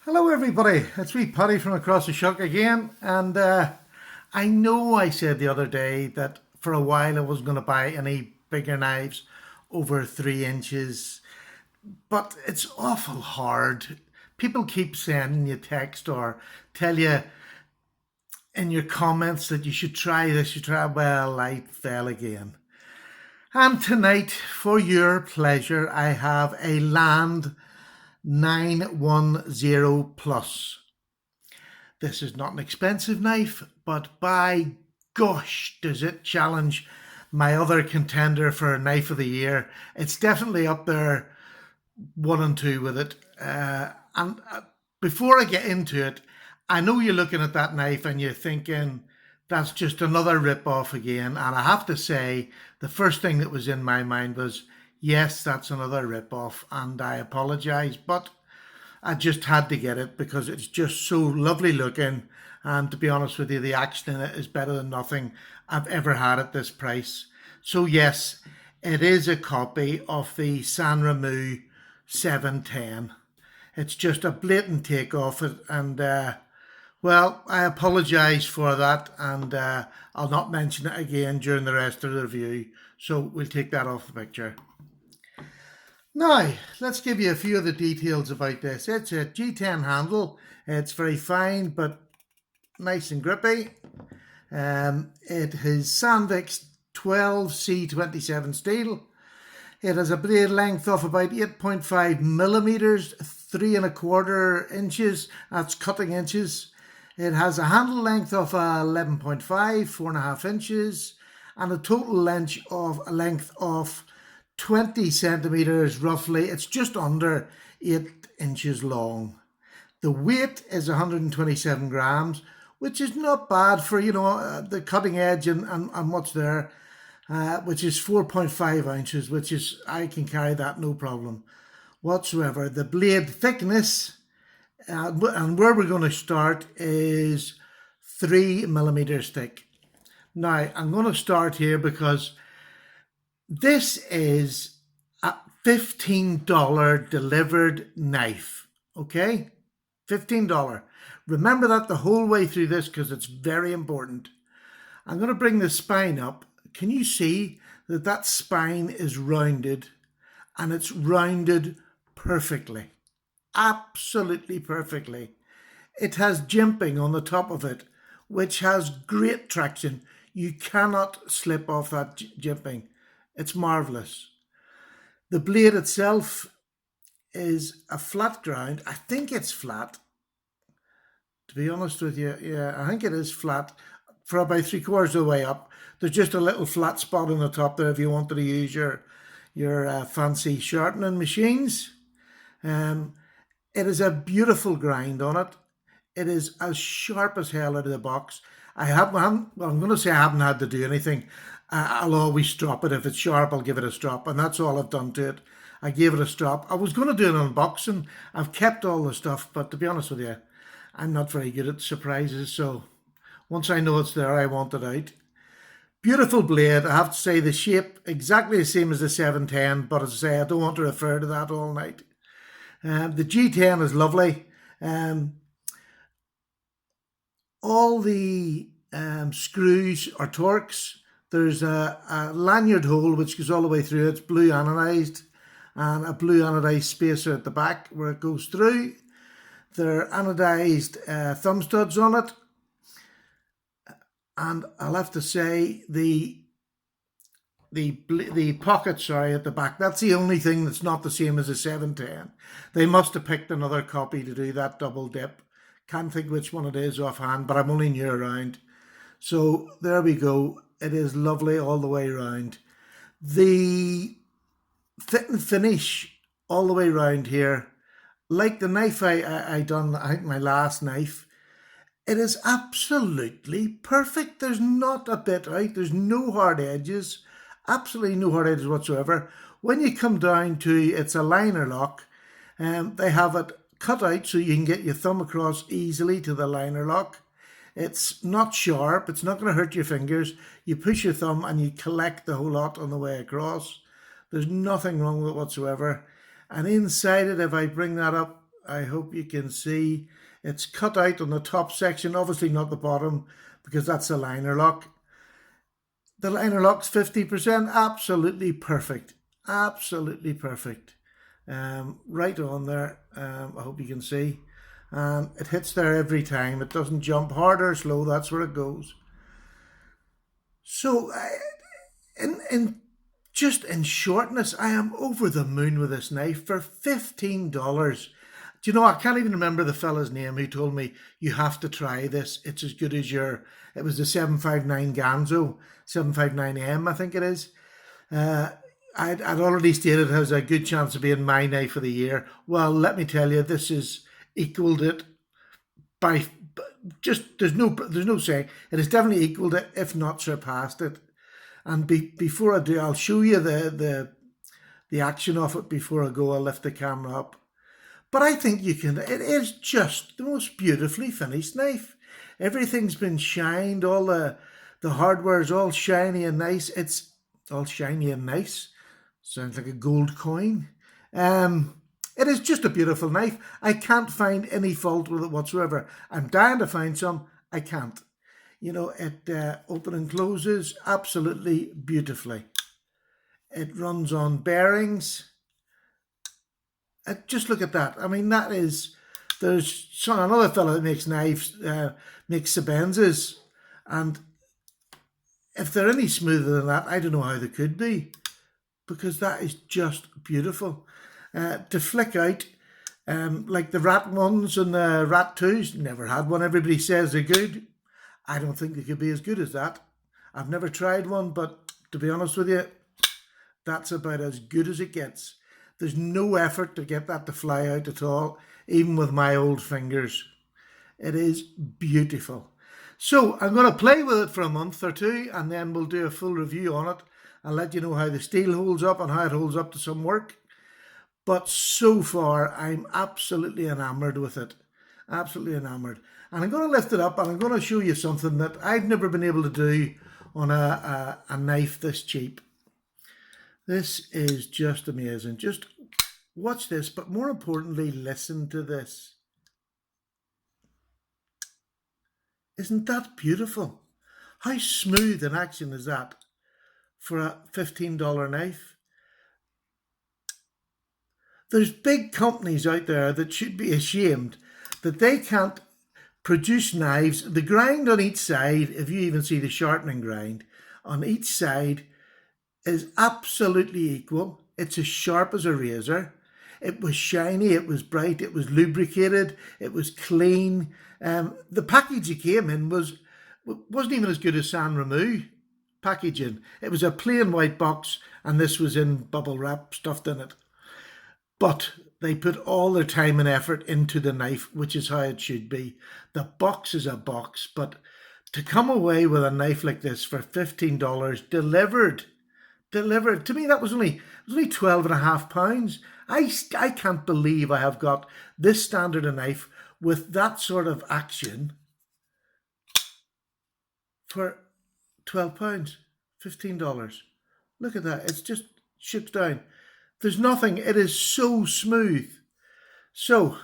Hello everybody, it's me Paddy from across the shuck again, and I know I said the other day that for a while I wasn't going to buy any bigger knives over 3 inches, but it's awful hard. People keep sending you text or tell you in your comments that you should try this, you try, well, I fell again. And tonight, for your pleasure, I have a Land 910 Plus. This is not an expensive knife, but by gosh, does it challenge my other contender for knife of the year. It's definitely up there, one and two with it. And before I get into it, I know you're looking at that knife and you're thinking, that's just another rip-off again. And I have to say, the first thing that was in my mind was, yes, that's another rip-off, and I apologize, but I just had to get it because it's just so lovely looking. And to be honest with you, the action in it is better than nothing I've ever had at this price. So yes, it is a copy of the Sanrenmu 710. It's just a blatant take off it. And well, I apologise for that. And I'll not mention it again during the rest of the review. So we'll take that off the picture. Now, let's give you a few of the details about this. It's a G10 handle. It's very fine, but nice and grippy. It has Sandvik's 12C27 steel. It has a blade length of about 8.5 millimeters, 3¼ inches. That's cutting inches. It has a handle length of 11.5, 4.5 inches, and a total length of 20 centimeters roughly. It's just under 8 inches long. The weight is 127 grams, which is not bad for, the cutting edge and what's there, which is 4.5 ounces, which is, I can carry that no problem whatsoever. The blade thickness, and where we're going to start, is 3 millimeters thick. Now, I'm going to start here because this is a $15 delivered knife, okay? $15. Remember that the whole way through this because it's very important. I'm going to bring the spine up. Can you see that that spine is rounded, and it's rounded perfectly, absolutely perfectly. It has jimping on the top of it, which has great traction. You cannot slip off that jimping. It's marvelous. The blade itself is a flat ground. I think it's flat. To be honest with you, yeah, I think it is flat for about 3/4 of the way up. There's just a little flat spot on the top there if you wanted to use your fancy sharpening machines. It is a beautiful grind on it. It is as sharp as hell out of the box. I'm going to say I haven't had to do anything. I'll always strop it. If it's sharp, I'll give it a strop, and that's all I've done to it. I gave it a strop. I was going to do an unboxing. I've kept all the stuff, but to be honest with you, I'm not very good at surprises, so once I know it's there, I want it out. Beautiful blade. I have to say the shape exactly the same as the 710, but as I say, I don't want to refer to that all night. The G10 is lovely. All the screws are Torx. There's a lanyard hole which goes all the way through. It's blue anodized, and a blue anodized spacer at the back where it goes through. There are anodized thumb studs on it. And I'll have to say the pocket, at the back, that's the only thing that's not the same as a 710. They must have picked another copy to do that double dip. Can't think which one it is offhand, but I'm only new around. So there we go. It is lovely all the way around. The fit and finish all the way around here, like the knife I done, I think my last knife, it is absolutely perfect. There's not a bit out. There's no hard edges. Absolutely no hard edges whatsoever. When you come down to, it's a liner lock, they have it cut out so you can get your thumb across easily to the liner lock. It's not sharp. It's not going to hurt your fingers. You push your thumb and you collect the whole lot on the way across. There's nothing wrong with it whatsoever. And inside it, if I bring that up, I hope you can see it's cut out on the top section, obviously not the bottom because that's a liner lock. The liner lock's 50%, absolutely perfect. Absolutely perfect. Right on there. I hope you can see. And it hits there every time. It doesn't jump hard or slow, that's where it goes. So, in just in shortness, I am over the moon with this knife for $15. Do you know, I can't even remember the fella's name who told me you have to try this. It's as good as it was the 759 Ganzo, 759M, I think it is. I'd already stated it has a good chance of being my knife of the year. Well, let me tell you, this has equaled it by just there's no saying. It has definitely equaled it, if not surpassed it. And before I do, I'll show you the action of it before I go. I'll lift the camera up. But I think you can. It is just the most beautifully finished knife. Everything's been shined. All the hardware is all shiny and nice. It's all shiny and nice. Sounds like a gold coin. It is just a beautiful knife. I can't find any fault with it whatsoever. I'm dying to find some. I can't. You know, it opens and closes absolutely beautifully. It runs on bearings. Just look at that. I mean, that is. There's another fella that makes knives, makes Sebenzas, and if they're any smoother than that, I don't know how they could be, because that is just beautiful. To flick out, like the Rat 1s and the Rat 2s, never had one. Everybody says they're good. I don't think they could be as good as that. I've never tried one, but to be honest with you, that's about as good as it gets. There's no effort to get that to fly out at all, even with my old fingers. It is beautiful. So I'm going to play with it for a month or two, and then we'll do a full review on it. I'll let you know how the steel holds up and how it holds up to some work. But so far, I'm absolutely enamored with it. Absolutely enamored. And I'm going to lift it up and I'm going to show you something that I've never been able to do on a knife this cheap. This is just amazing. Just watch this, but more importantly, listen to this. Isn't that beautiful? How smooth an action is that for a $15 knife? There's big companies out there that should be ashamed that they can't produce knives. The grind on each side, if you even see the sharpening grind, on each side is absolutely equal. It's as sharp as a razor. It was shiny, it was bright, it was lubricated, it was clean. The package it came in wasn't even as good as Sanrenmu packaging. It was a plain white box and this was in bubble wrap stuffed in it. But they put all their time and effort into the knife, which is how it should be. The box is a box, but to come away with a knife like this for $15 delivered, to me that was only £12.5. I can't believe I have got this standard of knife with that sort of action for £12, $15. Look at that, it's just ships down. There's nothing, it is so smooth. So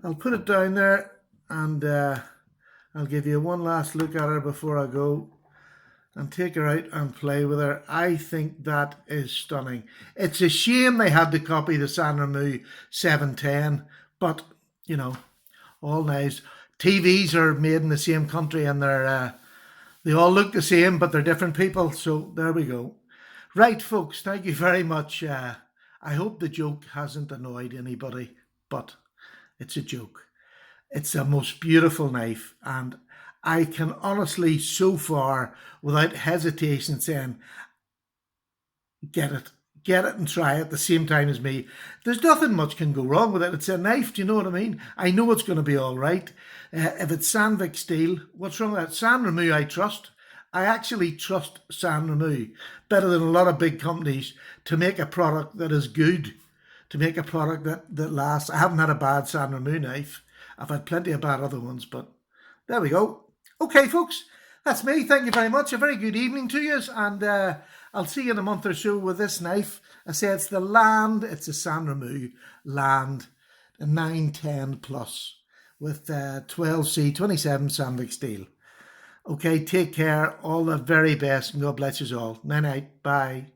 I'll put it down there and I'll give you one last look at her before I go and take her out and play with her. I think that is stunning. It's a shame they had to copy the Sanrenmu 710, but you know, all knives. TVs are made in the same country and they all look the same, but they're different people. So there we go. Right, folks, thank you very much. I hope the joke hasn't annoyed anybody, but it's a joke. It's a most beautiful knife, and I can honestly, so far, without hesitation, saying, get it and try it at the same time as me. There's nothing much can go wrong with it. It's a knife, do you know what I mean? I know it's going to be all right. If it's Sandvik steel, what's wrong with that? Sanrenmu I trust. I actually trust Sanrenmu better than a lot of big companies to make a product that is good, to make a product that lasts. I haven't had a bad Sanrenmu knife. I've had plenty of bad other ones, but there we go. Okay, folks, that's me. Thank you very much. A very good evening to you, and I'll see you in a month or so with this knife. I say it's the Land. It's a Sanrenmu Land. a 910 plus with 12C 27 Sandvik steel. Okay, take care. All the very best, and God bless you all. Night night. Bye.